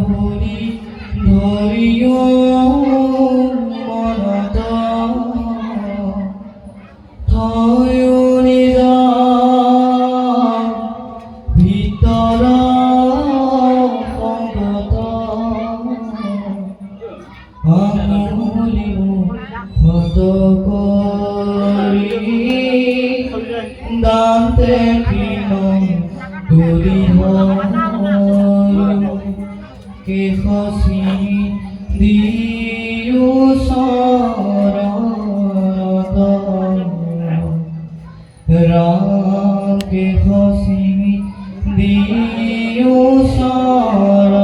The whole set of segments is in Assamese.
বুলি ধৰিও মনত থয়ো নিজা ভিতৰ সংগত আঙুলি মুখত কৰি দান্তে কৃণ তুলিব কেশ চিনি দিও চৰণত ৰাম কেশ চিনি দিও চৰণত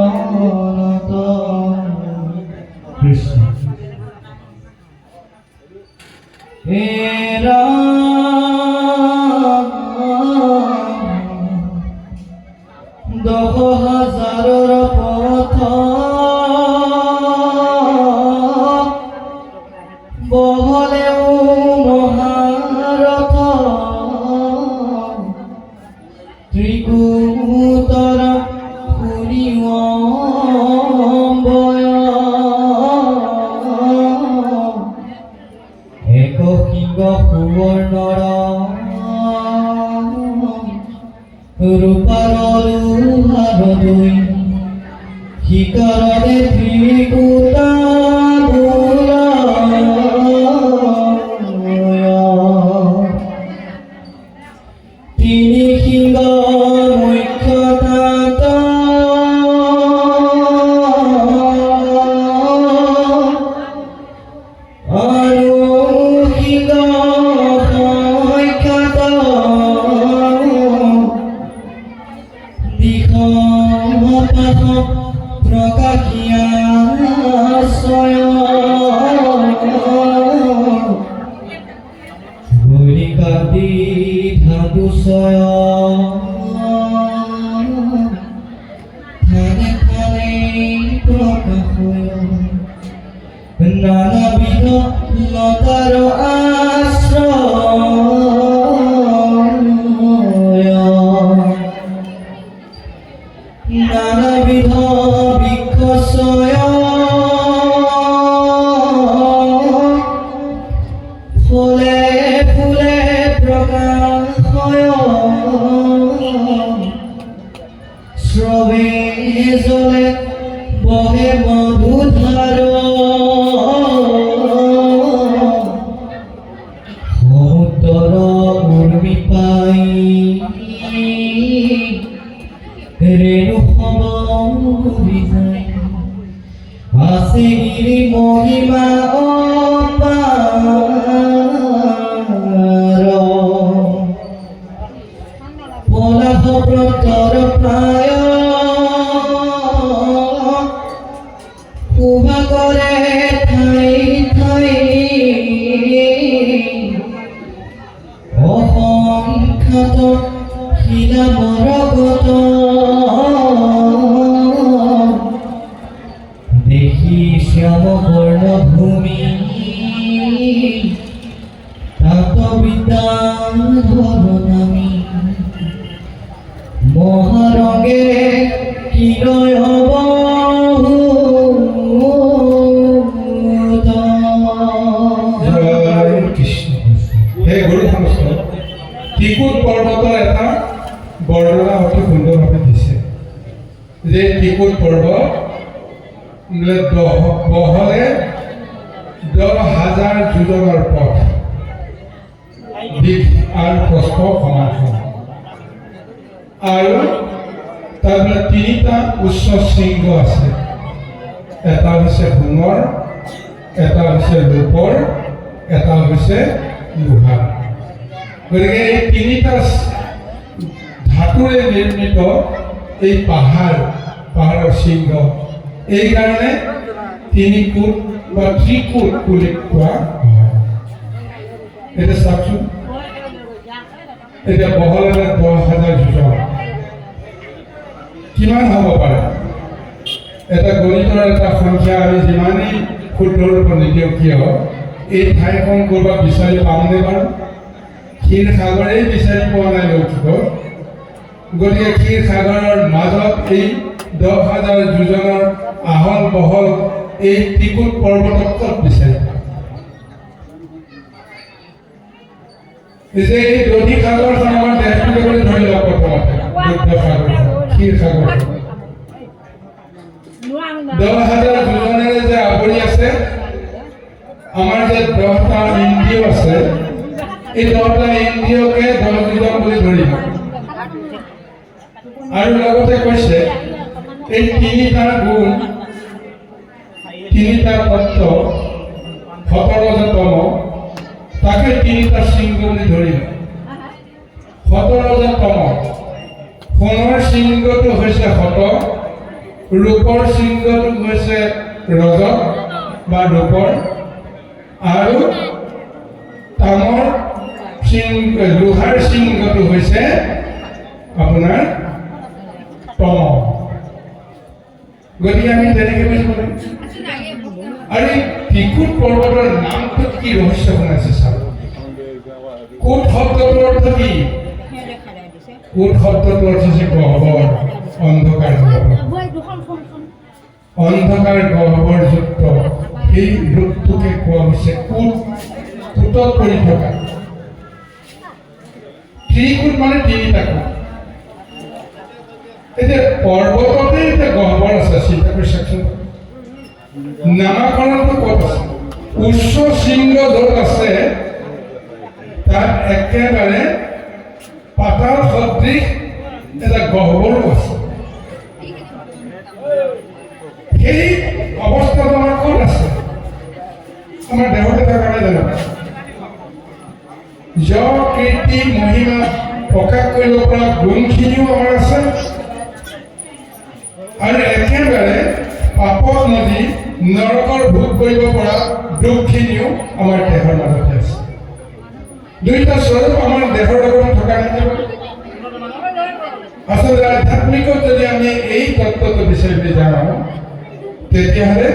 কৃষ্ণ হে ৰাম 10,000ৰ পথ বহলেও মহাৰথ ত্ৰিকুটৰ শুনিবয় এক সিংহ সুবৰ্ণৰ ৰূপাৰ লোহাৰ দুই শিকাৰৰে ত্ৰিকুটা তিনি সিংহ মুখ্য তাত আৰু সিংহ সংখ্যাত দিশ পাশ প্ৰকাশিয়া গৰিকাদি ধাতু থানে থানে প্ৰকাশ নানাবিধ লতাৰ আশ্ৰয় নানাবিধ বৃক্ষছয় ফুলে ফুলে প্ৰকাশয় শ্ৰৱে জলে বহে মধুধাৰ সমুদ্ৰৰ উৰ্মি পাই ৰেণু সমৰি যায় আছে গিৰি মহিমা অপাৰ পলাশ প্ৰতৰ প্ৰায় শোভা কৰে ঠাই ঠাই অসংখ্যাত শিলা মৰকত দেখি শ্যাম বৰ্ণ ভূমি তাত বিদ্যান ধৰণামি মহাৰগে কিনয় হব হে গুৰু সংস্থ ত্ৰিকুট পৰ্বতৰ এটা বৰ্ণনা অতি সুন্দৰভাৱে দিছে যে ত্ৰিকুট পৰ্বত বহলে 10,000 যোজনৰ পথ দিশ আৰু প্ৰস্থ সমান আৰু তাৰপিছত 3টা উচ্চ শৃংগ আছে এটা হৈছে সোণৰ এটা হৈছে ৰূপৰ এটা হৈছে লোহাৰ গতিকে এই 3টা ধাতুৰে নিৰ্মিত এই পাহাৰৰ শৃংগ এই কাৰণে 3 কোট বা ত্ৰিকুট বুলি কোৱা হয় এটা চাওকচোন এতিয়া বহলেৰে 10,000 যোজন কিমান হ'ব পাৰে এটা গণিতৰ এটা সংখ্যা আমি যিমানেই ক্ষুদ্ৰ ৰূপ নিদিওঁ কিয় এই ঠাইখন ক'ৰবাত বিচাৰি পামনে বাৰু ক্ষীৰ সাগৰেই বিচাৰি পোৱা নাই লৌকিক গতিকে ক্ষীৰ সাগৰৰ মাজত এই 10,000 যোজনাৰ আহল বহল এই ত্ৰিকুট পৰ্বতত বিচাৰি যে এই দধি সাগৰখন আমাৰ দেশটো বুলি ধৰি লওক প্ৰথমতে দুগ্ধ সাগৰ ক্ষীৰ সাগৰ 10,000 যোজনাৰে যে আৱৰি আছে আমাৰ যে 10টা এনজিঅ আছে এই 10টা এনজিঅকে 10 যোজন বুলি ধৰিব আৰু লগতে কৈছে এই তিনিটা গুণ তিনিটা তত্ত্ব 17তম তাকে তিনিটা শৃংগ বুলি ধৰিব 17তম সোণৰ শৃংগটো হৈছে শত ৰূপৰ শৃংগটো হৈছে ৰজত বা ৰূপৰ আৰু তামৰ শৃংগ লোহাৰ শৃংগটো হৈছে আপোনাৰ তম গতিকে আমি তেনেকৈ বুজিব লাগিব আৰু এই ত্ৰিকুট পৰ্বতৰ নামটোত কি ৰহস্য সোমাইছে চাব কুট শব্দটোৰ অৰ্থ কি কুট শব্দটোৰ অৰ্থ হৈছে গহ্বৰ অন্ধকাৰ অন্ধকাৰ গহ্বৰযুক্ত এই ৰূপটোকে কোৱা হৈছে কুট কুটত পৰি থকা ত্ৰিকুট মানে তিনিটা কুট এতিয়া পৰ্বততে এতিয়া গহ্বৰ আছে চিন্তা কৰি চাওকচোন নামাকৰণটো ক'ত আছে উচ্চ শৃংগ য'ত আছে তাত একেবাৰে পাতাল সদৃশ এটা গহ্বৰো আছে সেই অৱস্থাটো আমাৰ ক'ত আছে আমাৰ দেহতে থকা নাই জানো কীৰ্তি মহিমা প্ৰকাশ কৰিব পৰা গুণখিনিও আমাৰ আছে আৰু একেবাৰে পাপত নদী নৰকৰ ভোগ কৰিব পৰা দুখখিনিও আমাৰ দেহৰ মাজতে আছে দুইটা স্বৰূপ আমাৰ দেহৰ লগত থকা নাই আচলতে আধ্যাত্মিকত যদি আমি এই তত্ত্বটো বিচাৰি যাওঁ তেতিয়াহ'লে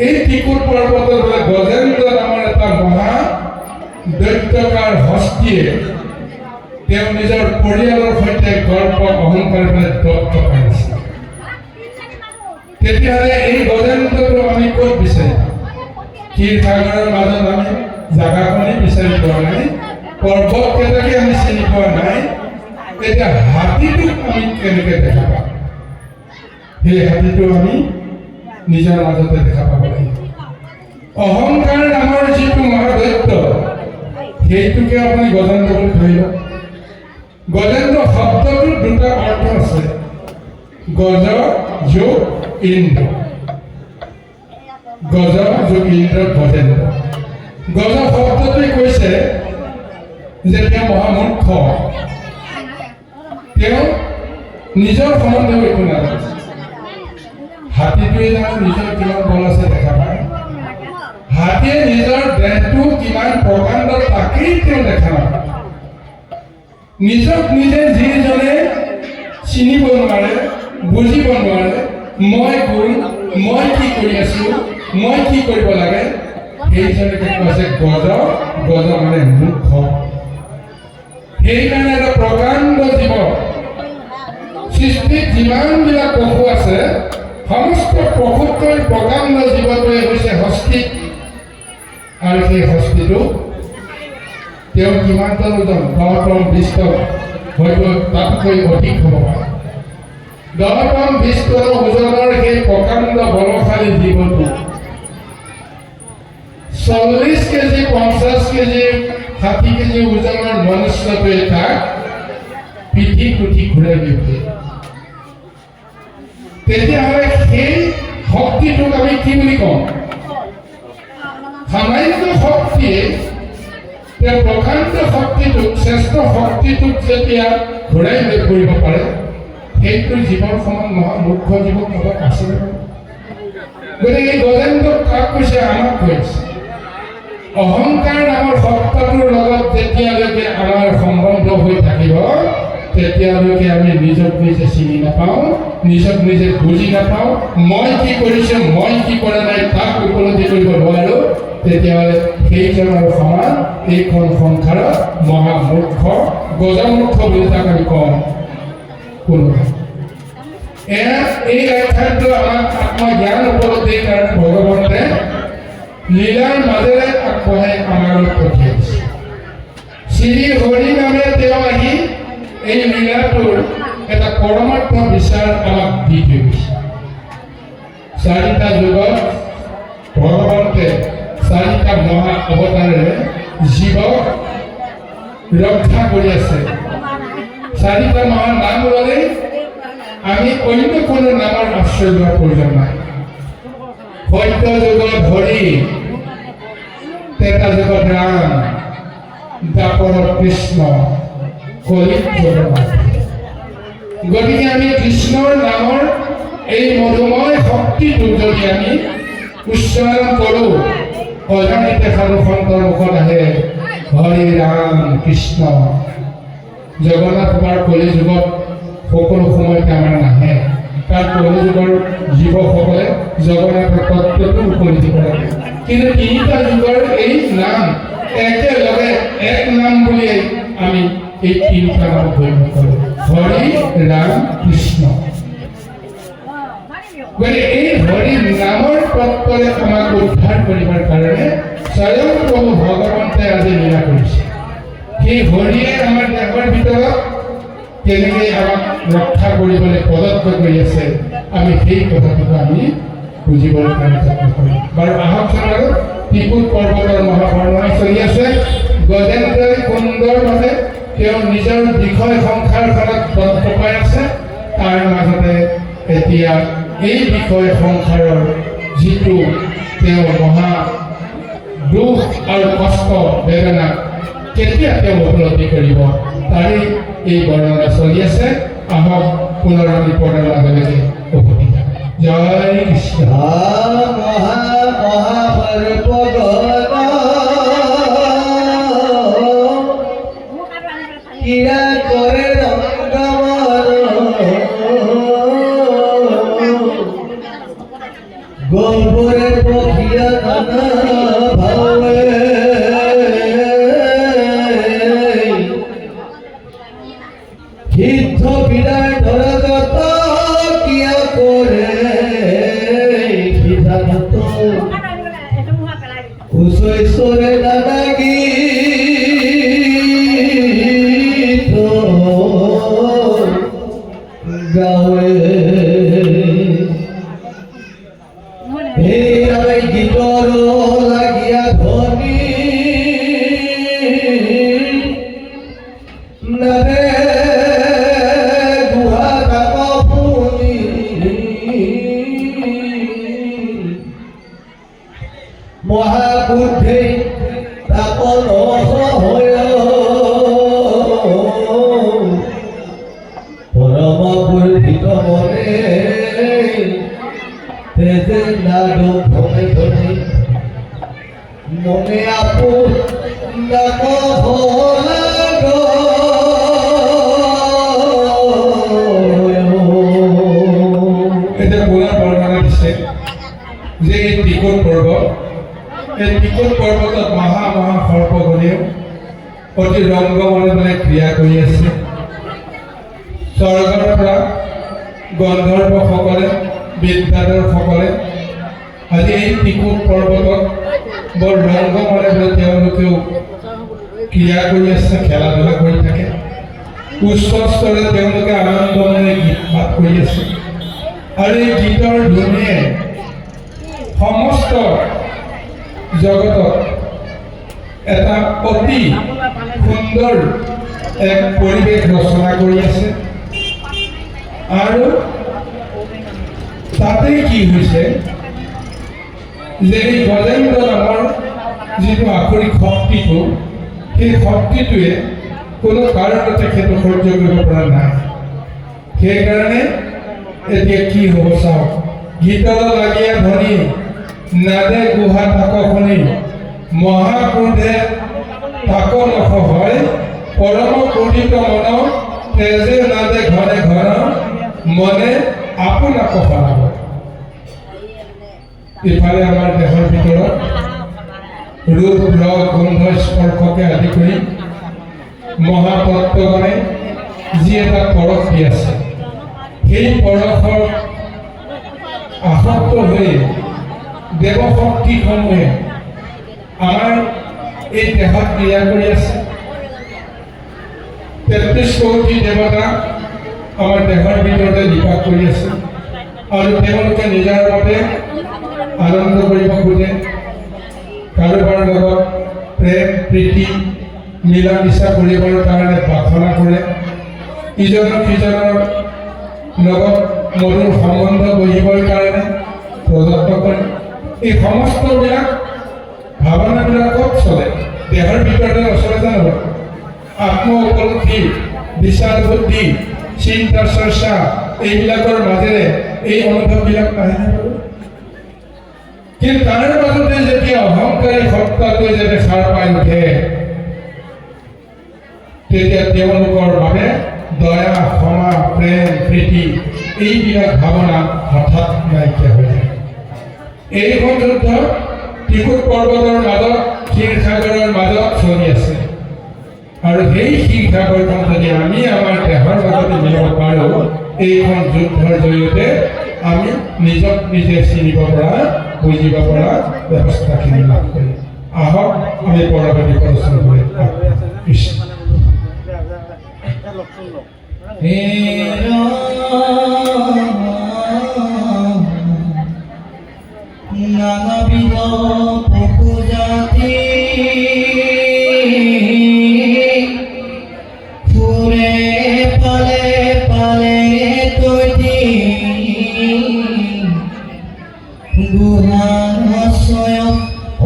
এই ত্ৰিকুট পৰ্বতৰ বোলে গজেন্দ্ৰ নামৰ এটা মহা দৈত্যকাৰ হস্তীয়ে তেওঁ নিজৰ পৰিয়ালৰ সৈতে গৰ্ব অহংকাৰ দত্ত পাইছে তেতিয়াহ'লে এই গজেন্দ্ৰটো আমি ক'ত বিচাৰিম ক্ষীৰ সাগৰৰ মাজত আমি জাগাখনেই বিচাৰি পোৱা নাই পৰ্বতকেইটাকে আমি চিনি পোৱা নাই এতিয়া হাতীটোক আমি কেনেকৈ দেখা পাম সেই হাতীটো আমি নিজৰ মাজতে দেখা পাব লাগিব অহংকাৰ নামৰ যিটো মহাদৈত্য সেইটোকে আপুনি গজেন্দ্ৰ বুলি ধৰি লওক গজেন্দ্ৰ শব্দটোৰ দুটা অৰ্থ আছে গজ যোগ ইন্দ্ৰ গজ যোগ ইন্দ্ৰ গজেন্দ্ৰ গজ শব্দটোৱে কৈছে যে তেওঁ মহামূৰ্খ তেওঁ নিজৰ সম্বন্ধেও একো নাজানে হাতীটোৱে জানো নিজৰ কিমান বল আছে দেখা পায় হাতীয়ে নিজৰ দেহটো কিমান প্ৰকাণ্ড তাকেই তেওঁ দেখা নাপায় নিজক নিজে যিজনে চিনিব নোৱাৰে বুজিব নোৱাৰে মই কোন মই কি কৰি আছো মই কি কৰিব লাগে সেইজনে কৈছে গজ গজ মানে মূৰ্খ সেইকাৰণে এটা প্ৰকাণ্ড জীৱ সৃষ্টিত যিমানবিলাক পশু আছে সমস্ত পশুতকৈ প্ৰকাণ্ড জীৱটোৱে হৈছে হস্তি আৰু সেই হস্তিটো তেওঁ কিমানজন ওজন 10 টন 20 টন হয়তো তাতকৈ অধিক হ'ব পাৰে 10 টন 20 টন ওজনৰ সেই প্ৰকাণ্ড বলশালী জীৱটো 40 কেজি 50 কেজি 60 কেজি ওজনৰ মনুষ্যটোৱে তাক পিঠি কুঠি ঘূৰাই দিয়ে তেতিয়াহ'লে সেই শক্তিটোক আমি কি বুলি কওঁ সামান্য শক্তিয়ে তেওঁ প্ৰকাণ্ড শক্তিটোক শ্ৰেষ্ঠ শক্তিটোক যেতিয়া ঘূৰাই লৈ ফুৰিব পাৰে সেইটো জীৱন সমান মহামূৰ্খ জীৱন হ'ব আছে গতিকে এই গজেন্দ্ৰক কাক কৈছে আমাক কৈছে অহংকাৰ নামৰ শব্দটোৰ লগত যেতিয়ালৈকে আমাৰ সম্বন্ধ হৈ থাকিব তেতিয়ালৈকে আমি নিজক নিজে চিনি নাপাওঁ নিজক নিজে বুজি নাপাওঁ মই কি কৰিছো মই কি কৰা নাই তাক উপলব্ধি কৰিব নোৱাৰোঁ তেতিয়াহ'লে সেইজনৰ সমান এইখন সংসাৰত মহামূৰ্খ গজমূৰ্খ বুলি তাক আমি কওঁ কোনো এই আখ্যানটো আমাক আত্মজ্ঞান উপলব্ধিৰ কাৰণে ভগৱন্তে লীলাৰ মাজেৰে আগবঢ়াই আমাৰ পঠিয়াইছে। শ্ৰী হৰি নামে তেওঁ আহি এই লীলাটোৰ এটা পৰমাৰ্থ বিচাৰ আমাক দি থৈ গৈছে। চাৰিটা যুগত ভগৱন্তে চাৰিটা মহা অৱতাৰেৰে জীৱক ৰক্ষা কৰি আছে। চাৰিটা মহা নাম ল'লে আমি অন্য কোনো নামৰ আশ্ৰয় লোৱাৰ প্ৰয়োজন নাই। সত্য যুগত হৰি, ত্ৰেতা যুগত ৰাম, দ্বাপৰত কৃষ্ণ, কলিত জগন্নাথ। গতিকে আমি কৃষ্ণৰ নামৰ এই মধুময় শক্তিটো যদি আমি উচ্চাৰণ কৰোঁ, অজানিতে সাধু সন্তৰ মুখত আহে হৰি ৰাম কৃষ্ণ। জগন্নাথ আমাৰ কলি যুগত সকলো সময়তে আমাৰ নাহে, কাৰণ কলি যুগৰ জীৱসকলে জগন্নাথৰ তত্ত্বটো উপলব্ধি কৰে। কিন্তু তিনিটা যুগৰ এই নাম একেলগে এক নাম বুলি আমি এই তিনিটা নাম গণ্য কৰোঁ, হৰি ৰাম কৃষ্ণ। গতিকে এই হৰি নামৰ তত্ত্বৰে আমাক উদ্ধাৰ কৰিবৰ কাৰণে স্বয়ং প্ৰভু ভগৱন্তে আজি লীলা কৰিছে। সেই হৰিয়ে আমাৰ দেহৰ ভিতৰত কেনেকৈ আমাক ৰক্ষা কৰিবলৈ প্ৰদত্ত কৰি আছে, আমি সেই কথাটোকে আমি বুজিবলৈ কাৰণে যত্ন কৰিম। বাৰু আহকচোন আৰু ত্ৰিকুট পৰ্বতৰ মহাবৰ্ণনা চলি আছে। গজেন্দ্ৰই সুন্দৰভাৱে তেওঁ নিজৰ বিষয় সংসাৰখনত তত্ত্ব পাই আছে। তাৰ মাজতে এতিয়া এই বিষয় সংসাৰৰ যিটো তেওঁ মহা দুখ আৰু কষ্ট বেদনা কেতিয়া তেওঁ উপলব্ধি কৰিব, তাৰেই এই বৰ্ণনা চলি আছে। আহক পুনৰ আমি পঢ়াৰ লগে লগে উভতি যাম। জয় কৃষ্ণ। কিয়া করে গোবরে পখিয়া নানা ভাবে হিদ্ধ বিদায় ধরগত কিয়া করে বিধানত কুশৈশ্বরে দাদাগী গাওয়ে এই গীতর লাগিয়া ধনী নারে গুহা কাপুনি মহাবুদ্ধি তাপন হয় পরম পূর্বিত মনে তেজে নাদো ধনে ধনে মনে আপু নাক হলাগ এতিয়া পুনৰ বৰ্ণনা দিছে যে এই ত্ৰিকুট পৰ্বত, এই ত্ৰিকুট পৰ্বতত মহা মহা সৰ্পগণেও অতি ৰংগমনে ক্ৰিয়া কৰি আছে। স্বৰ্গৰ পৰা গন্ধৰ্বসকলে, বিদ্যাধৰসকলে আজি এই ত্ৰিকুট পৰ্বতত বৰ ৰংগমনে তেওঁলোকেও ক্ৰিয়া কৰি আছে, খেলা ধূলা কৰি থাকে। উচ্চ স্তৰে তেওঁলোকে আনন্দমনে গীত মাত কৰি আছে। আৰু এই গীতৰ ধ্বনিয়ে সমস্ত জগতত এটা অতি সুন্দৰ এক পৰিৱেশ ৰচনা কৰি আছে। আৰু তাতে কি হৈছে যে এই গজেন্দ্ৰ নামৰ যিটো আখৰিক শক্তিটো, সেই শক্তিটোৱে কোনো কাৰণতে তেখেতক সহ্য কৰিব পৰা নাই। সেইকাৰণে এতিয়া কি হ'ব চাওক। গীতল লাগিয়া ধনী নাদে গুহা থাক শুনি মহাক্ৰোধে তাক নখ হয় পৰম ক্ৰোধিত মন তেজে নাদে ঘৰে ঘৰ মনে আপোনাক সলাব। ইফালে আমাৰ দেহৰ ভিতৰত ৰূপ ৰস গন্ধ স্পৰ্শকে আদি কৰি মহাতত্ত্বগণে যি এটা পৰশ দি আছে, সেই পৰশৰ আসক্ত হৈ দেৱশক্তিসমূহে আমাৰ এই দেহত ক্ৰিয়া কৰি আছে। ৩৩ কোটি দেৱতা আমাৰ দেহৰ ভিতৰতে নিবাস কৰি আছে আৰু তেওঁলোকে নিজৰ মতে আনন্দ কৰিব খোজে, কাৰোবাৰ লগত প্ৰেম প্ৰীতি মিলা মিছা কৰিবৰ কাৰণে প্ৰাৰ্থনা কৰে, ইজনৰ সিজনৰ লগত মধুৰ সম্বন্ধ গঢ়িবৰ কাৰণে প্ৰযত্ন কৰে। এই সমস্তবিলাক ভাৱনাবিলাক ক'ত চলে? দেহৰ ভিতৰতে নচলে জানো? আত্ম উপলব্ধি, বিচাৰ বুদ্ধি, চিন্তা চৰ্চা এইবিলাকৰ মাজেৰে এই অনুভৱবিলাক নাহে বাৰু। কিন্তু তাৰ মাজতে যেতিয়া অহংকাৰী সত্তাটোৱে যেতিয়া সাৰ পাই উঠে, তেতিয়া তেওঁলোকৰ বাবে দয়া ক্ষমা প্ৰেম প্ৰীতি এইবিলাক ভাৱনা হঠাৎ নাইকিয়া হৈ যায়। এইখন যুদ্ধ ত্ৰিকুট পৰ্বতৰ মাজত ক্ষীৰসাগৰৰ মাজত চলি আছে আৰু সেই ক্ষীৰসাগৰখন যদি আমি আমাৰ দেহৰ লগতে মিলাব পাৰোঁ, এইখন যুদ্ধৰ জৰিয়তে আমি নিজক নিজে চিনিব পৰা বুজিব পৰা ব্যৱস্থাখিনি লাভ কৰিম। আহক আমি পৰৱৰ্তী প্ৰশ্ন কৰি নানাবিধ পশু জাতি ফুৰে পালে পালে তৈতি গুহাশয়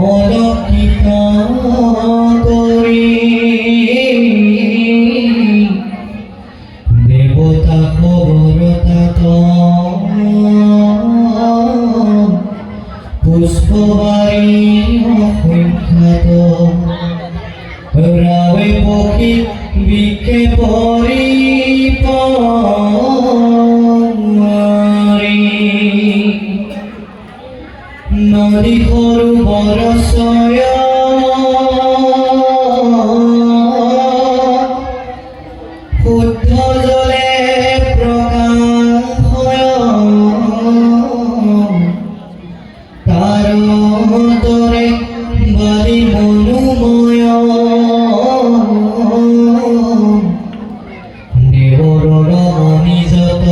অলক্ষিত কৰি দেৱতা খবৰতাত পুষ্পবাৰী অসংখ্যাত ৰাৱে পক্ষী বিকে পৰি নদী সৰু বৰচয় শুদ্ধ জলে প্ৰকাশয় তাৰ দৰে বালি মনোময় দেৱৰ ৰমণীজত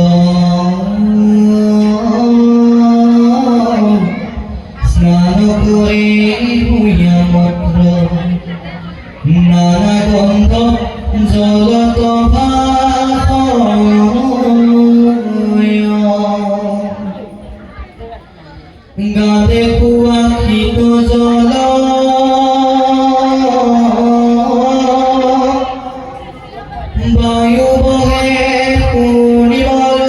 স্নান কৰে ভূঞামত্ৰ নানা গন্ধ জগত গাতে সুৱাসিত জল বায়ু বহে পূৰ্ণিমল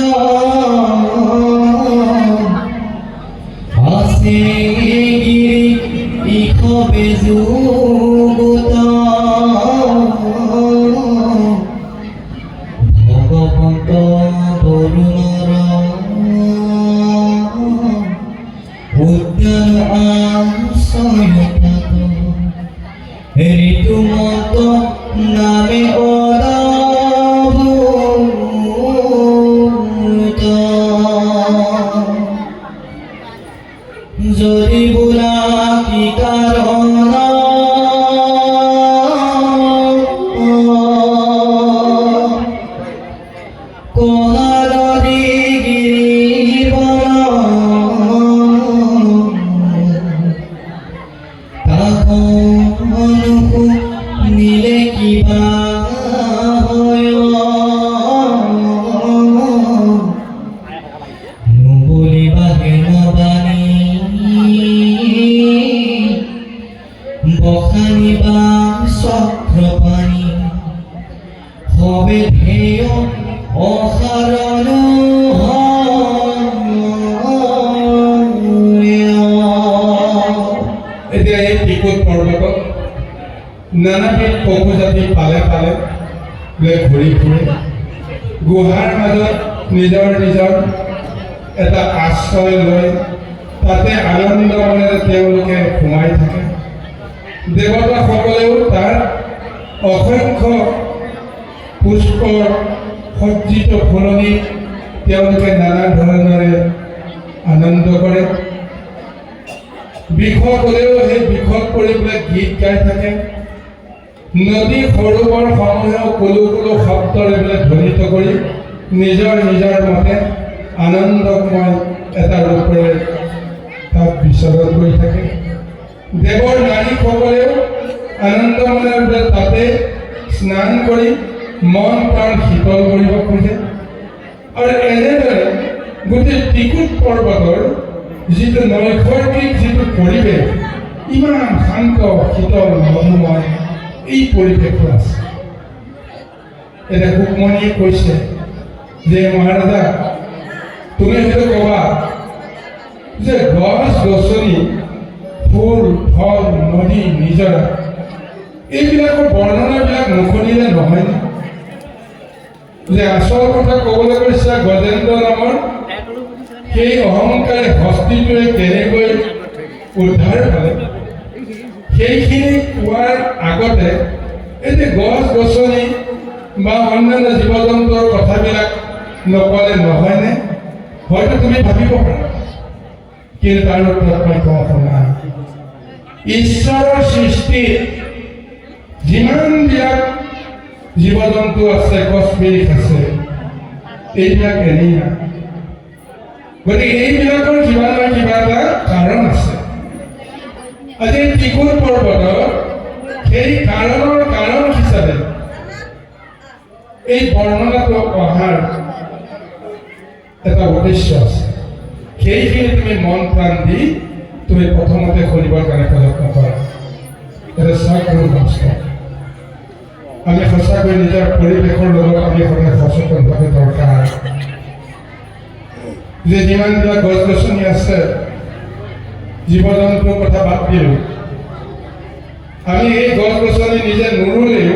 আছে গিৰি ইষ বেজু ভগৱন্ত বৰুণৰ উদ্যান আশ্ৰয়তাত ঋতুমত নামে অদাভূত যদি বোলা কি কাৰণ কহালদি নিলে কিবা নুবুলিবা হেন বাণী বখানিবা চক্ৰপাণী হবে ধ্যেয় অসাৰণ এতিয়া এই ত্ৰিকুট পৰ্বতত নানাবিধ পশু জাতি পালে পালে লৈ ঘূৰি ফুৰে, গুহাৰ মাজত নিজৰ নিজৰ এটা আশ্ৰয় লৈ তাতে আনন্দ মনেৰে তেওঁলোকে সোমাই থাকে। দেৱতাসকলেও তাত অসংখ্য পুষ্পৰ সজ্জিত ফুলনি তেওঁলোকে নানা ধৰণেৰে আনন্দ কৰে। বিষত হ'লেও সেই বিষত পৰি পেলাই গীত গাই থাকে। নদী সৰোবৰসমূহেও কুলু কুলু শব্দৰে বোলে ধ্বনিত কৰি নিজৰ নিজৰ মতে আনন্দময় এটা ৰূপেৰে তাত বিচৰণ কৰি থাকে। দেৱৰ নাৰীসকলেও আনন্দ মনেৰে তাতে স্নান কৰি মন প্ৰাণ শীতল কৰিব খোজে। আৰু এনেদৰে গোটেই ত্ৰিকুট পৰ্বতৰ যিটো নৈসৰ্গিক যিটো পৰিৱেশ, ইমান শান্ত শীতল মনোময় এই পৰিৱেশটো আছে। এতিয়া ৰুক্মণীয়ে কৈছে যে মহাৰাজা, তুমি হয়তো ক'বা যে গছ গছনি, ফুল ফল, নদী, নিজৰা এইবিলাকৰ বৰ্ণনাবিলাক নুশুনিলে নহয়নে? যে আচল কথা ক'বলৈ কৈছে গজেন্দ্ৰ নামৰ সেই অহংকাৰী হস্তিটোৱে কেনেকৈ উদ্ধাৰ পালে, সেইখিনি কোৱাৰ আগতে এই যে গছ গছনি বা অন্যান্য জীৱ জন্তুৰ কথাবিলাক নক'লে নহয়নে? হয়তো তুমি ভাবিব পাৰা, কিন্তু তাৰ উত্তৰত মই কওঁ শুনা। ঈশ্বৰৰ সৃষ্টিত যিমানবিলাক জীৱ জন্তু আছে, গছ বিৰিখ আছে, এইবিলাক এনেই নাই। গতিকে এইবিলাকৰ কিবা নহয় কিবা এটা কাৰণ আছে। আজি ত্ৰিকুট পৰ্বতৰ সেই কাৰণ হিচাপে এই বৰ্ণনাটো অহাৰ এটা উদ্দেশ্য আছে। সেইখিনি তুমি মন প্ৰাণ দি তুমি প্ৰথমতে কৰিবৰ কাৰণে প্ৰযত্ন কৰা। এটা চাকৰি নমস্কাৰ। আমি সঁচাকৈ নিজৰ পৰিৱেশৰ লগত আমি সদায় সচেতন হোৱাটো দৰকাৰ। যে যিমানবিলাক গছ গছনি আছে, জীৱ জন্তুৰ কথা বাদ দিলোঁ, আমি এই গছ গছনি নিজে নুৰুলেও,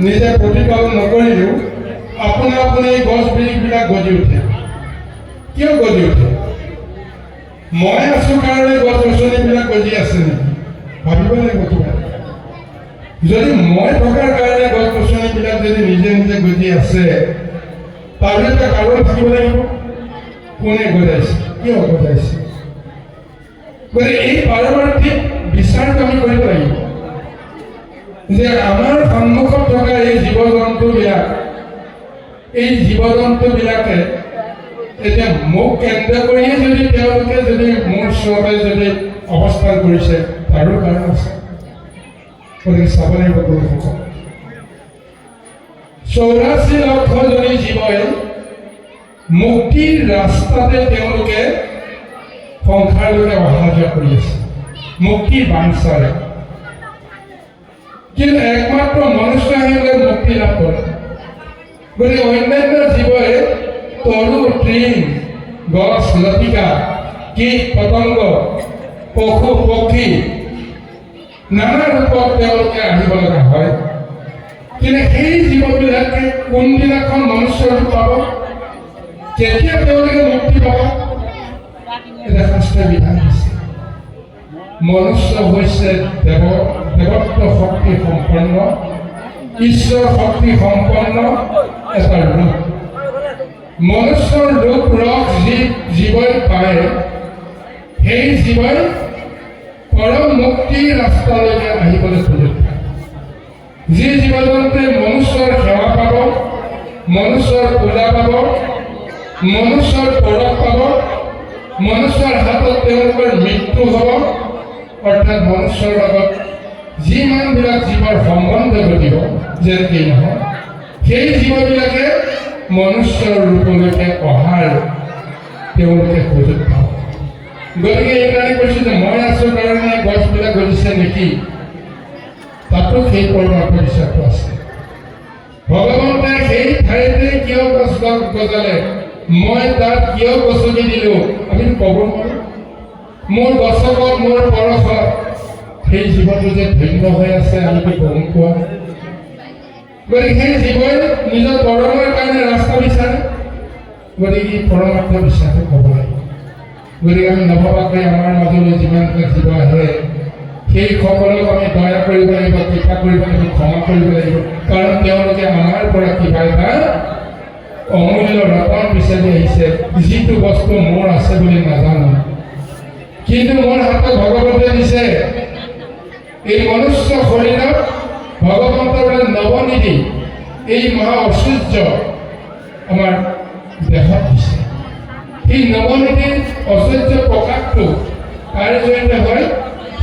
নিজে প্ৰতিপালন নকৰিলেও আপোনা আপুনি এই গছ বিৰিখবিলাক গজি উঠে। কিয় গজি উঠে? মই আছোঁ কাৰণে গছ গছনিবিলাক গজি আছে নেকি? ভাবিব লাগিব কিবা। যদি মই থকাৰ কাৰণে গছ গছনিবিলাক যদি নিজে নিজে গজি আছে, তাৰ এটা কাৰণ থাকিব লাগিব। কোনে গজাইছে, কিয় গজাইছে? গতিকে এই পাৰমাৰ্থিক বিচাৰটো আমি কৰিব লাগিব যে আমাৰ সন্মুখত থকা এই জীৱ জন্তুবিলাকে এতিয়া মোক কেন্দ্ৰ কৰিয়ে যদি তেওঁলোকে যদি মোৰ ওচৰতে যদি অৱস্থান কৰিছে, তাৰো কাৰণ আছে। গতিকে চাব লাগিব গুৰুসকল। 84 লক্ষজনী জীৱই মুক্তিৰ ৰাস্তাতে তেওঁলোকে সংসাৰলৈকে অহা যোৱা কৰি আছে, মুক্তিৰ বাঞ্ছাৰে। কিন্তু একমাত্ৰ মনুষ্য আহিলে মুক্তি লাভ কৰে। গতিকে অন্যান্য জীৱই তৰু তৃণ, গছ লতিকা, কীট পতংগ, পশু পক্ষী নানা ৰূপত তেওঁলোকে আহিব লগা হয়। কিন্তু সেই জীৱবিলাকে কোনদিনাখন মনুষ্য ৰূপ পাব, কেতিয়া তেওঁলোকে মুক্তি পাব, এটা শাস্ত্ৰীয় বিধান আছে। মনুষ্য হৈছে দেৱত্ব শক্তি সম্পন্ন, ঈশ্বৰ শক্তি সম্পন্ন এটা ৰূপ। মনুষ্যৰ ৰূপ ৰস যি জীৱই পায়, সেই জীৱই পৰম মুক্তিৰ ৰাস্তালৈকে আহিবলৈ সুযোগ পায়। যি জীৱ জন্তুৱে মনুষ্যৰ সেৱা পাব, মনুষ্যৰ পূজা পাব, মনুষ্যৰ পৰশ পাব, মনুষ্যৰ হাতত তেওঁলোকৰ মৃত্যু হ'ব, অৰ্থাৎ মনুষ্যৰ লগত যিমানবিলাক জীৱৰ সম্বন্ধ ঘটিব যেনেকেই নহয়, সেই জীৱবিলাকে মনুষ্যৰ ৰূপলৈকে অহাৰ তেওঁলোকে সুযোগ পাব। গতিকে এইকাৰণে কৈছোঁ যে মই আছোঁ কাৰণে গছবিলাক গজিছে নেকি, তাতো সেই পৰমাৰ্থ বিশ্বাসটো আছে। ভগৱন্তে সেই ঠাইতে কিয় গছ গজালে, মই তাত কিয় গছকি দিলোঁ, আমি ক'ব নোৱাৰোঁ। মোৰ গছকত, মোৰ পৰশত সেই জীৱটো যে ধন্য হৈ আছে আমিতো গম পোৱা। গতিকে সেই জীৱই নিজৰ পৰমৰ কাৰণে ৰাস্তা বিচাৰে। গতিকে এই পৰমাৰ্থ বিশ্বাসটো ক'ব লাগিব। গতিকে আমি নভবাকৈ আমাৰ মাজলৈ যিমানবিলাক জীৱ আহে, সেইসকলক আমি দয়া কৰিব লাগিব, কৃপা কৰিব লাগিব, ক্ষমা কৰিব লাগিব। কাৰণ তেওঁলোকে আমাৰ পৰা কিবা এটা অমূল্য ৰতন বিচাৰি আহিছে, যিটো বস্তু মোৰ আছে বুলি নাজানো, কিন্তু মোৰ হাতত ভগৱতে দিছে। এই মনুষ্য শৰীৰত ভগৱন্তৰ নৱনিধি, এই মহা ঐশ্বৰ্য আমাৰ দেহত দিছে। এই নৱনিধিৰ ঐশ্বৰ্য প্ৰকাশটো তাৰ জৰিয়তে হয়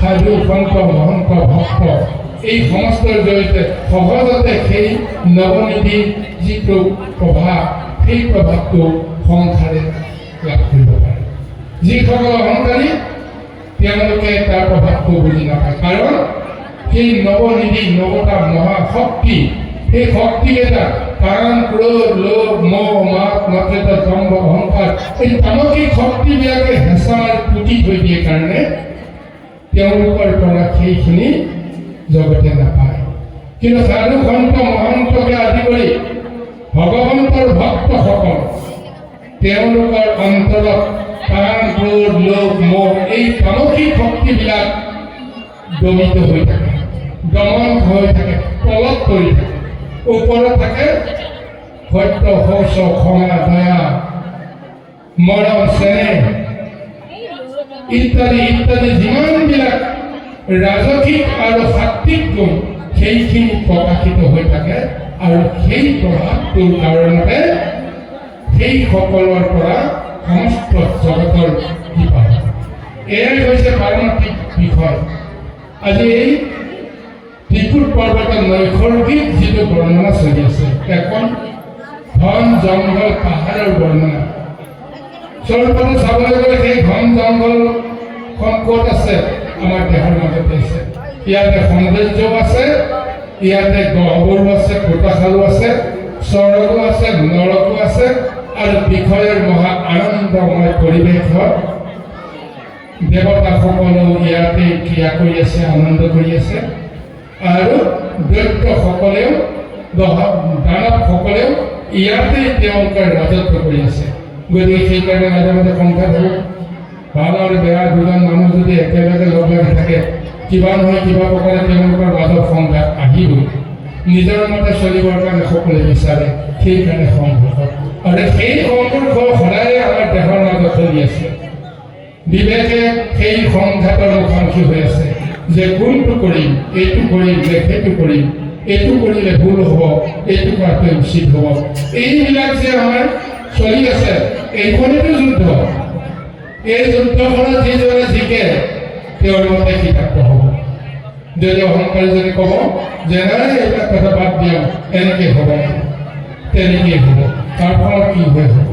সাধু সন্ত মহন্ত ভক্ত, এই সমস্তৰ জৰিয়তে সহজতে সেই নৱনিধিৰ যিটো প্ৰভাৱ, সেই প্ৰভাৱটো সংসাৰে লাভ কৰিব পাৰে। যিসকল অহংকাৰী তেওঁলোকে তাৰ প্ৰভাৱটো বুজি নাপায়, কাৰণ সেই নৱনিধি নৱতা মহাশক্তি, সেই শক্তিকেইটা কাৰণ ক্ৰোধ লোভ মোহ মাত মৰ্যাদা দম্ভ অহংকাৰ, এই তামসিক শক্তিবিলাকে হেঁচা মাৰি পুতি থৈ দিয়ে কাৰণে তেওঁলোকৰ পৰা সেইখিনি জগতে নাপায়। কিন্তু সাধু সন্ত মহন্তকে আদি কৰি ভগৱন্তৰ ভক্তসকল, তেওঁলোকৰ অন্তৰত কাৰণ ক্ৰোধ লোভ মোহ এই তামসিক শক্তিবিলাক দমিত হৈ থাকে, দমন হৈ থাকে, তলত পৰি থাকে। ওপৰত থাকে সত্য শৌচ ক্ষমা দয়া মৰম চেনেহ ইত্যাদি ইত্যাদি যিমানবিলাক ৰাজসিক আৰু সাত্বিক গুণ, সেইখিনি প্ৰকাশিত হৈ থাকে। আৰু সেই প্ৰভাৱটোৰ কাৰণতে সেইসকলৰ পৰা সমস্ত জগতৰ কৃপা হয়। এয়াই হৈছে পাৰমাৰ্থিক বিষয়। আজি এই ত্ৰিকুট পৰ্বতৰ নৈসৰ্গিক যিটো বৰ্ণনা চলি আছে, এখন ঘন জংঘল পাহাৰৰ বৰ্ণনা। স্বৰূপতে চাবলৈ গ'লে সেই ঘন জংঘলখন ক'ত আছে? আমাৰ দেহৰ মাজতে আছে। ইয়াতে সৌন্দৰ্যও আছে, ইয়াতে গহ্বৰো আছে, পোতাশালো আছে, স্বৰ্গো আছে, নৰকো আছে, আৰু বিষয়ৰ মহা আনন্দময় পৰিৱেশত দেৱতাসকলেও ইয়াতে ক্ৰিয়া কৰি আছে, আনন্দ কৰি আছে। আৰু দৈত্যসকলেও দানৱসকলেও ইয়াতে তেওঁলোকে ৰাজত্ব কৰি আছে। গতিকে সেইকাৰণে মাজে মাজে সংঘাত হ'ব। ভাল আৰু বেয়া দুজন মানুহ যদি একেলগে লগ লাগি থাকে, কিবা নহয় কিবা প্ৰকাৰে তেওঁলোকৰ মাজত সংঘাত আহিবই। নিজৰ মতে চলিবৰ কাৰণে সকলোৱে বিচাৰে, সেইকাৰণে সংঘৰ্ষ। আৰু সেই সংঘৰ্ষ সদায় আমাৰ দেহৰ মাজত চলি আছে। বিবেকে সেই সংঘাতৰ মুখামুখি হৈ আছে যে কোনটো কৰিম, এইটো কৰিম নে সেইটো কৰিম, এইটো কৰিলে ভুল হ'ব, এইটো কৰাটো উচিত হ'ব। এইবিলাক যে আমাৰ চলি আছে, এইখনেতো যুদ্ধ। এই যুদ্ধখনত যিজনে জিকে তেওঁৰ মতে কিতাপ্ত হ'ব। যদি অহংকাৰী যদি ক'ব যে নাই এইবিলাক কথা বাদ দিয়ক, এনেকৈ হ'ব, তেনেকেই হ'ব, তাৰ ফলত কি হৈ হ'ব।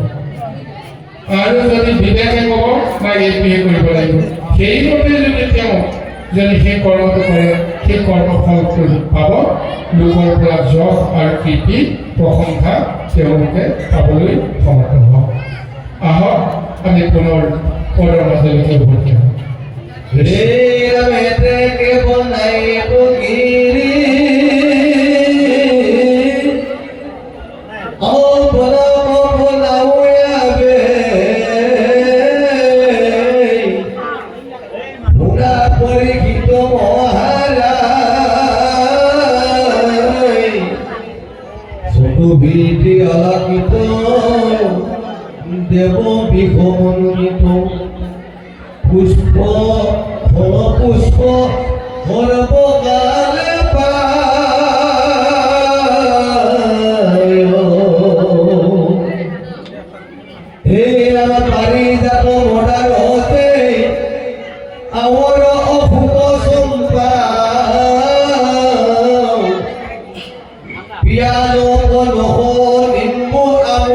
আৰু যদি বিবেকে ক'ব নাই এইটোহে কৰিব লাগিব, সেইমতে যদি তেওঁ যদি সেই কৰ্মটো কৰে, সেই কৰ্মফলটো পাব। লোকৰ পৰা যশ আৰু কীৰ্তি প্ৰশংসা তেওঁলোকে পাবলৈ সমৰ্থ হওক। আহক আমি পুনৰ পদৰ মাজলৈকে উভতি আহোঁ। দেব বিহমনিত পুষ্প ফল পুষ্প সৰ্বকালে পায়। এয়া পাৰিজাত মদাৰ হতে আৱৰ অভুক চম্পা পিয়াজ নহ নিম্ব আম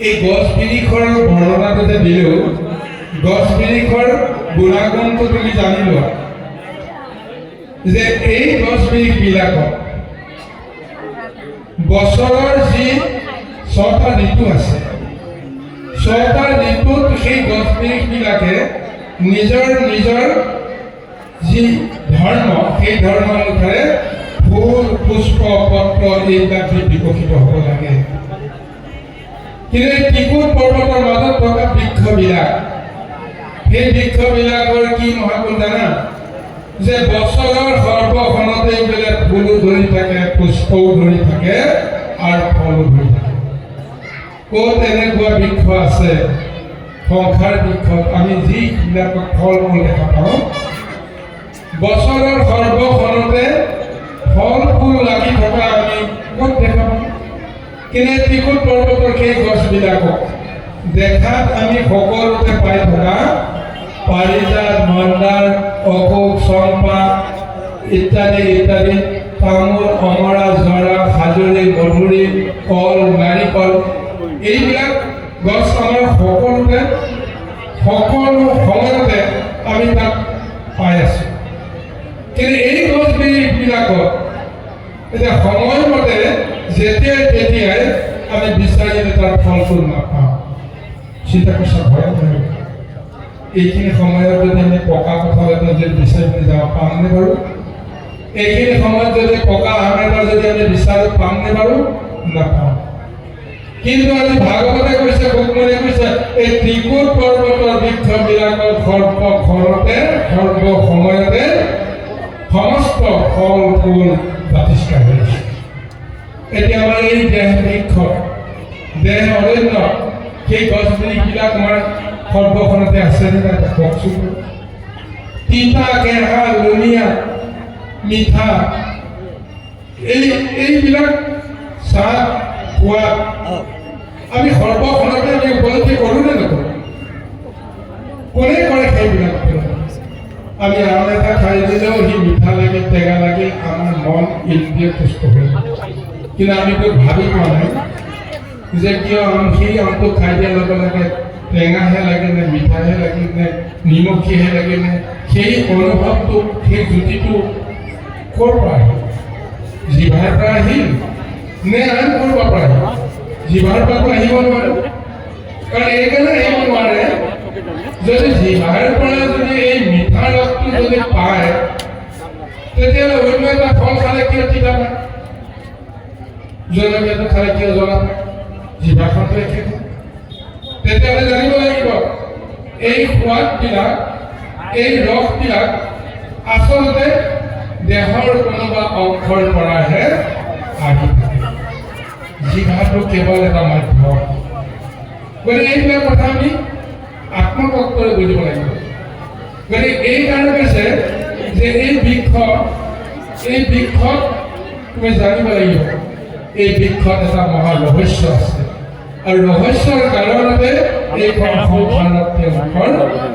এই গছ বিৰিখৰ বৰ্ণনাটো যে দিলোঁ, গছ বিৰিখৰ গুণাগুণটো তুমি জানি লোৱা যে এই গছ বিৰিখবিলাকত বছৰৰ যি 6টা ঋতু আছে, 6টা ঋতুত সেই গছ বিৰিখবিলাকে নিজৰ নিজৰ যি ধৰ্ম, সেই ধৰ্ম অনুসাৰে ফুল পুষ্প পত্ৰ এইবিলাক বিকশিত হ'ব লাগে। কিন্তু এই ত্ৰিকুট পৰ্বতৰ মাজত থকা বৃক্ষবিলাক, সেই বৃক্ষবিলাকৰ কি মহাগুণ জানা? যে বছৰৰ সৰ্বখনতে বোলে ফুলো ধৰি থাকে, পুষ্পও ধৰি থাকে আৰু ফলো ধৰি থাকে। ক'ত এনেকুৱা বৃক্ষ আছে? সংসাৰ বৃক্ষত আমি যিবিলাকক ফল মূল দেখা পাওঁ, বছৰৰ সৰ্বখনতে ফল ফুল লাগি থকা আমি ক'ত দেখা পাওঁ? কিন্তু ত্ৰিকুট পৰ্বতৰ সেই গছবিলাকক দেখাত আমি সকলোতে পাই থকা পাৰিজাত, মন্দাৰ, অশোক, চম্পা ইত্যাদি ইত্যাদি, তামোল, অমৰা, জৰা, খাজুৰী, মধুৰী, কল, নাৰিকল, এইবিলাক গছ আমাৰ সকলোতে সকলো সময়তে আমি তাত পাই আছোঁ। কিন্তু এই গছবিলাকত এতিয়া সময়মতে যেতিয়াই তেতিয়াই আমি বিচাৰিলে তাৰ ফলটো নাপাওঁ। চিন্তা কৰিছা ভয় নহয়? এইখিনি সময়ত যদি আমি পকা কঁঠাল এটা যদি বিচাৰি যাওঁ, পামনে বাৰু? এইখিনি সময়ত যদি পকা আম এটা যদি আমি বিচাৰোঁ, পামনে বাৰু? নাপাওঁ। কিন্তু আজি ভাগৱতে কৈছে, ভগৱানে কৈছে, এই ত্ৰিকুট পৰ্বতৰ বৃক্ষবিলাকৰ সৰ্বখনতে সৰ্বসময়তে সমস্ত ফল ফুল জাতিষ্কা হৈছে। এতিয়া আমাৰ এই দেহ বৃক্ষ, দেহ অৰণ্য, সেই গছবিলাক আমাৰ সৰ্বখনতে আছে নে নাই কওকচোন? তিতা, কেঁহা, লুণীয়া, মিঠা, এইবিলাক চাহ খোৱা আমি সৰ্বখনতে আমি উপলব্ধি কৰোঁ নে নকৰোঁ? কোনে কৰে সেইবিলাক? আমি আম এটা খাই দিলেও সি মিঠা লাগিল, টেঙা লাগিল, আমাৰ মন ইন্দ্ৰিয় পুষ্ট হ'ল। কিন্তু আমিতো ভাবি পোৱা নাই যে কিয় সেই আমটো খাই দিয়াৰ লগে লগে টেঙাহে লাগে নে মিঠাহে লাগে নে নিমখীহে লাগে নে, সেই অনুভৱটো, সেই জুতিটো ক'ৰ পৰা আহিল? জিভাৰ পৰা আহিল নে আন ক'ৰবাৰ পৰা আহিল? জিভাৰ পৰাতো আহিব নোৱাৰে। কাৰণ এইকাৰণে আহিব নোৱাৰে, যদি জিভাৰ পৰা যদি এই মিঠা ৰসটো যদি পায়, তেতিয়াহ'লে অন্য এটা ফল খালে কিয় তিতা পায়? জলকীয়াটো খালে কিয় জ্বলা পায়? জিভাখনটো একে। তেতিয়াহ'লে জানিব লাগিব এই সোৱাদবিলাক, এই ৰসবিলাক আচলতে দেহৰ কোনোবা অংশৰ পৰাহে আহি থাকে। জিভাটো কেৱল এটা মাধ্যম। গতিকে এইবিলাক কথা আমি আত্মতত্ত্বৰে বুজিব লাগিব। গতিকে এইকাৰণে কৈছে যে এই বৃক্ষত তুমি জানিব লাগিব, এই বৃক্ষত এটা মহা ৰহস্য আছে, আৰু ৰহস্যৰ কাৰণতে এইখন সংসাৰত তেওঁলোকৰ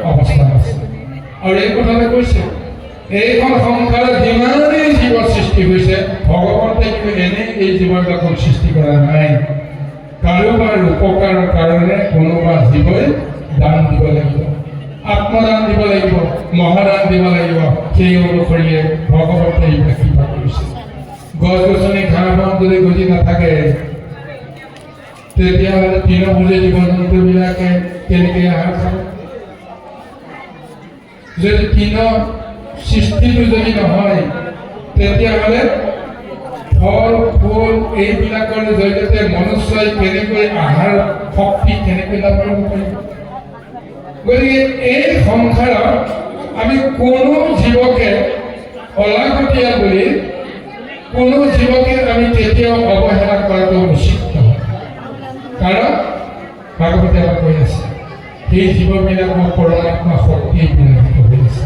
অৱস্থান আছে। আৰু এই কথাতে কৈছে, এইখন সংসাৰত যিমানেই জীৱ সৃষ্টি হৈছে, ভগৱন্তে কিন্তু এনেই এই জীৱবিলাকক সৃষ্টি কৰা নাই। কাৰোবাৰ উপকাৰৰ কাৰণে কোনোবা জীৱই দান দিব লাগিব, আত্মদান দিব লাগিব, মহাদান দিব লাগিব। সেই অনুসৰিয়ে ভগৱন্তে এইবিলাক কৃপা কৰিছে। গছ গছনি ঘাঁহ বন যদি গজি নাথাকে, তেতিয়াহ'লে তৃণভোজী জীৱ জন্তুবিলাকে কেনেকৈ আহাৰ খাব? যদি তৃণ সৃষ্টিটো যদি নহয়, তেতিয়াহ'লে ফল ফুল এইবিলাকৰ জৰিয়তে মনুষ্যই কেনেকৈ আহাৰ শক্তি কেনেকৈ লাভ কৰিব পাৰিব? গতিকে এই সংসাৰত আমি কোনো জীৱকে অলাগতীয়া বুলি কোনো জীৱকে আমি কেতিয়াও অৱহেলা কৰাটো উচিত নহয়। কাৰণ ভাগৱতে আমাক কৈ আছে, সেই জীৱবিলাকৰ পৰমাত্মা শক্তিয়ে বিৰাজিত হৈ আছে।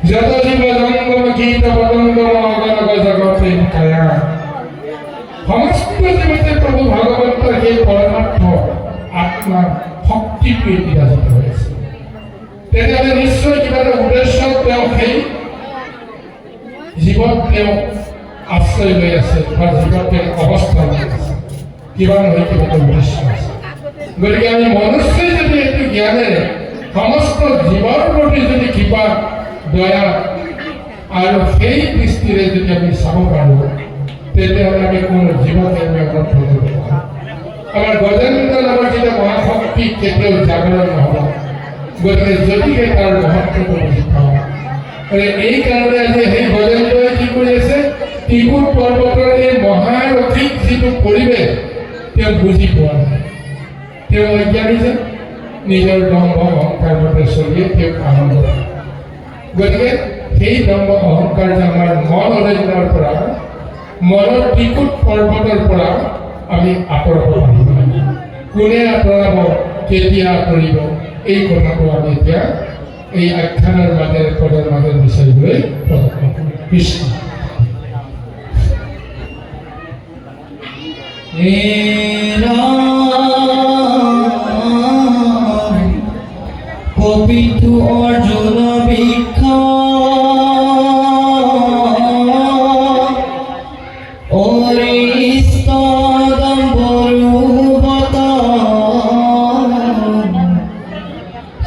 যত জীৱ জংগম কীট পতঙ্গম অগণক জগতে কায়া, সমস্ত জীৱতে প্ৰভু ভগৱন্তৰ সেই পৰমাত্ম আত্মা শক্তিটোৱে বিৰাজিত হৈ আছে। তেতিয়াহ'লে নিশ্চয় কিবা এটা উদ্দেশ্যত তেওঁ সেই জীৱত তেওঁ আশ্ৰয় লৈ আছে, বা জীৱত তেওঁ অৱস্থা লৈ আছে, কিবা নহয় কিবা এটা উদ্দেশ্য আছে। গতিকে আমি মনুষ্যই যদি এইটো জ্ঞানেৰে সমস্ত জীৱৰ প্ৰতি যদি কৃপা দয়া আৰু সেই দৃষ্টিৰে যদি আমি চাব পাৰোঁ, তেতিয়াহ'লে আমি কোনো জীৱকে আমি অনৰ্থ কৰিব পাৰোঁ। আমাৰ গজেন্দ্ৰ নামৰ যেতিয়া মহাশক্তি কেতিয়াও জাগৰণ নহ'ব। গতিকে যদিহে তাৰ মহত্বটো বুজি পাওঁ, এই কাৰণে আজি সেই গজেন্দ্ৰই কি কৰি আছে, ত্ৰিকুট পৰ্বতৰ এই মহাৰথিক যিটো পৰিৱেশ তেওঁ বুজি পোৱা নাই। তেওঁ অজ্ঞানী যে নিজৰ দম্ভ অহংকাৰতে চলিয়ে তেওঁক আনন্দ পায়। গতিকে সেই দম্ভ অহংকাৰ যে আমাৰ মন অৰণ্যৰ পৰা, মনৰ ত্ৰিকুট পৰ্বতৰ পৰা আমি আঁতৰাব পাৰিব। কোনে আঁতৰাব, কেতিয়া আঁতৰিব, এই কথাটো আমি এতিয়া এই আখ্যানৰ মাজেৰে পদৰ মাজেৰে বিচাৰিবলৈ প্ৰযত্ন কৰোঁ। কৃষ্ণ কপিতু অর্জুন বৃক্ষ অরিস্তদম্বরুবত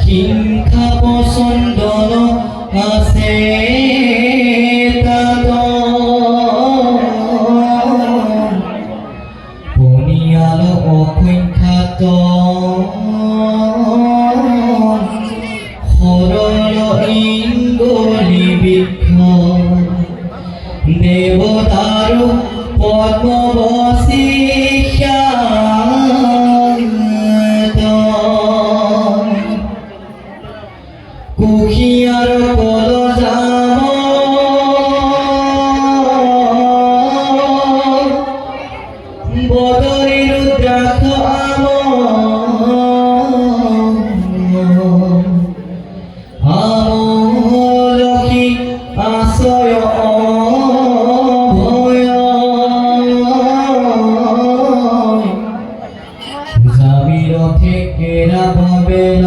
হিংসা পছন্দন আছে তাত পনিয়াল অসংখ্যাত সরল ইঙ্গলি বৃক্ষ দেবদারু পদ্মবশিষ্যা কুহিয়ার কল যাম বদরি রুদ্রাক্ষ আম আমলখি আশ্রয় অভয় জাবির থেকে রাবেল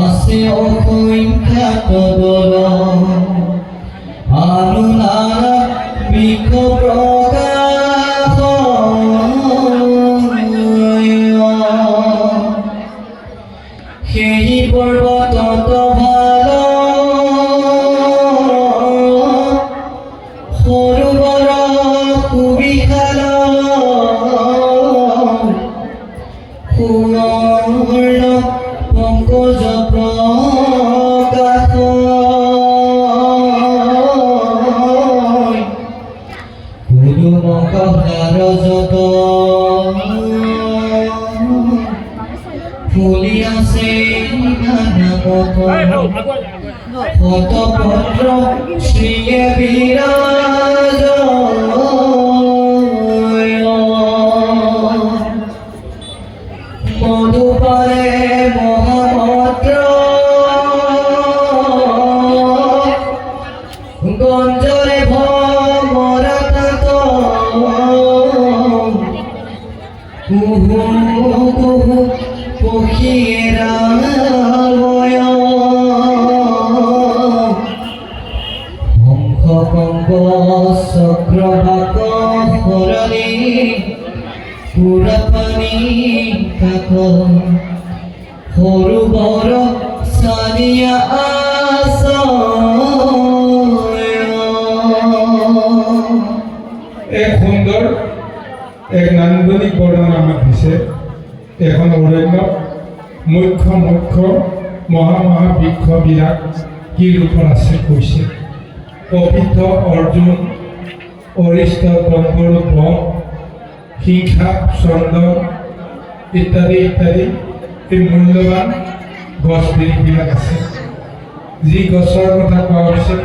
আছে অসংখ্যাত দল আনুলালা বৃক্ষ প্ৰকাশ সেই পৰ্বতত ভাল সৰোবৰ সুবিশাল সুৱৰ্ণ পংকজ প্ৰকাশ কুলুমক নাৰজত ফুলি আছে নানামত শতপত্ৰ শ্ৰীয়ে বিৰাজ মধুপাৰে মহামন্ত্ৰ গঞ্জৰে ভমৰা তাত কুহু কুহু পক্ষীয়েৰা হংস কংক চক্ৰবাক সৰণি পুৰপানী কাষ সৰু বৰ চানিয়া এক সুন্দৰ এক নান্দনিক বৰ্ণনা আমাক দিছে। এখন অৰণ্য মুখ্য মহা বৃক্ষবিলাক কি ৰূপত আছে কৈছে। কপিত্থ অৰ্জুন অৰিষ্ট দম্বৰু বন হিংসা চন্দন ইত্যাদি ইত্যাদি এই মূল্যৱান গছ বিৰিখবিলাক আছে। যি গছৰ কথা কোৱা হৈছে,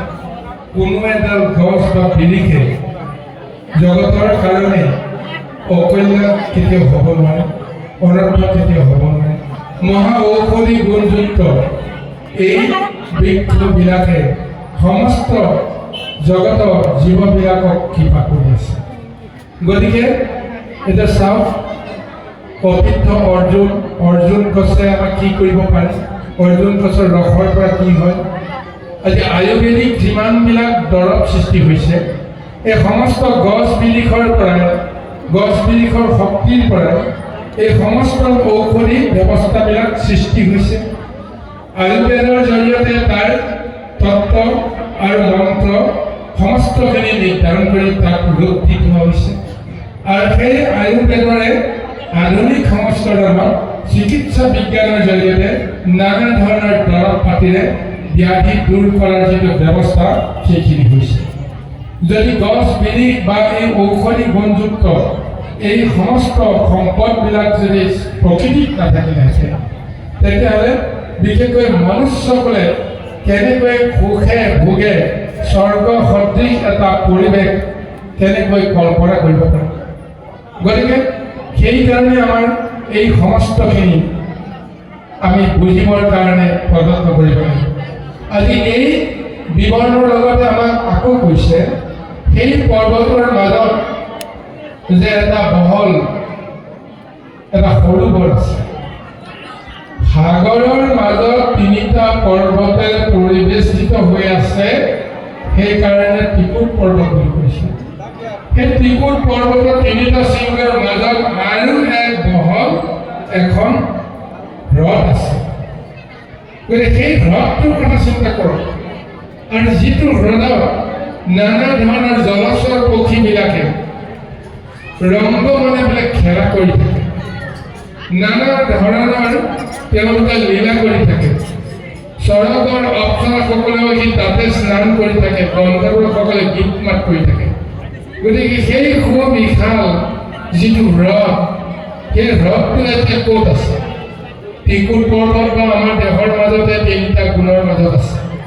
কোনো এডাল গছ বা বিৰিখে জগতৰ কাৰণে অকল্যাণ কেতিয়াও হ'ব নোৱাৰে, অনৰ্থ কেতিয়াও হ'ব নোৱাৰে। মহা ঔষধি গুণযুক্ত এই বৃক্ষবিলাকে সমস্ত জগতৰ জীৱবিলাকক কৃপা কৰি আছে। গতিকে এতিয়া চাওক, পবিত্ৰ অৰ্জুন গছে আমাক কি কৰিব পাৰে, অৰ্জুন গছৰ ৰসৰ পৰা কি হয়। আজি আয়ুৰ্বেদিক যিমানবিলাক দৰৱ সৃষ্টি হৈছে, এই সমস্ত গছ বিৰিখৰ পৰাই, গছ বিৰিখৰ শক্তিৰ পৰাই এই সমস্ত ঔষধি ব্যৱস্থাবিলাক সৃষ্টি হৈছে। আয়ুৰ্বেদৰ জৰিয়তে তাৰ তত্ত্ব আৰু মন্ত্ৰ সমস্তখিনি নিৰ্ধাৰণ কৰি তাক ৰূপ দি থোৱা হৈছে। আৰু সেই আয়ুৰ্বেদৰে আধুনিক সংস্কৰণত চিকিৎসা বিজ্ঞানৰ জৰিয়তে নানা ধৰণৰ দৰৱ পাতিৰে ব্যাধি দূৰ কৰাৰ যিটো ব্যৱস্থা সেইখিনি হৈছে। যদি গছ বিৰিখ বা এই ঔষধি গুণযুক্ত এই সমস্ত সম্পদবিলাক যদি প্ৰকৃতিত নাথাকিলেহেঁতেন, তেতিয়াহ'লে বিশেষকৈ মনুষ্যসকলে কেনেকৈ সুখে ভোগে স্বৰ্গ সদৃশ এটা পৰিৱেশ কেনেকৈ কল্পনা কৰিব পাৰে। গতিকে সেইকাৰণে আমাৰ এই সমস্তখিনি আমি বুজিবৰ কাৰণে প্ৰযত্ন কৰিব লাগিব। আজি এই বিৱৰণৰ লগতে আমাক আকৌ কৈছে সেই পৰ্বতৰ মাজত যে এটা বহল এটা সৰোবৰ আছে। সাগৰৰ মাজত তিনিটা পৰ্বতেৰে পৰিবেষ্টিত হৈ আছে, সেইকাৰণে ত্ৰিকুট পৰ্বত বুলি কৈছে। সেই ত্ৰিকুট পৰ্বতৰ তিনিটা শৃংগৰ মাজত আৰু এক বহল এখন হ্ৰদ আছে। গতিকে সেই হ্ৰদটোৰ কথা চিন্তা কৰক। আৰু যিটো হ্ৰদত নানা ধৰণৰ জলচৰ পক্ষীবিলাকে ৰংগমনেবিলাক খেলা কৰি থাকে, নানা ধৰণৰ তেওঁলোকে লীলা কৰি থাকে। স্বৰ্গৰ অপ্সৰাসকলেও সি তাতে স্নান কৰি থাকে, গন্ধৰ্বসকলে গীত মাত কৰি থাকে। গতিকে সেই সুবিশাল যিটো হ্ৰদ, সেই হ্ৰদটো এতিয়া ক'ত আছে? ত্ৰিকুট পৰ্বত বা আমাৰ দেহৰ মাজতে তিনিটা গুণৰ মাজত আছে।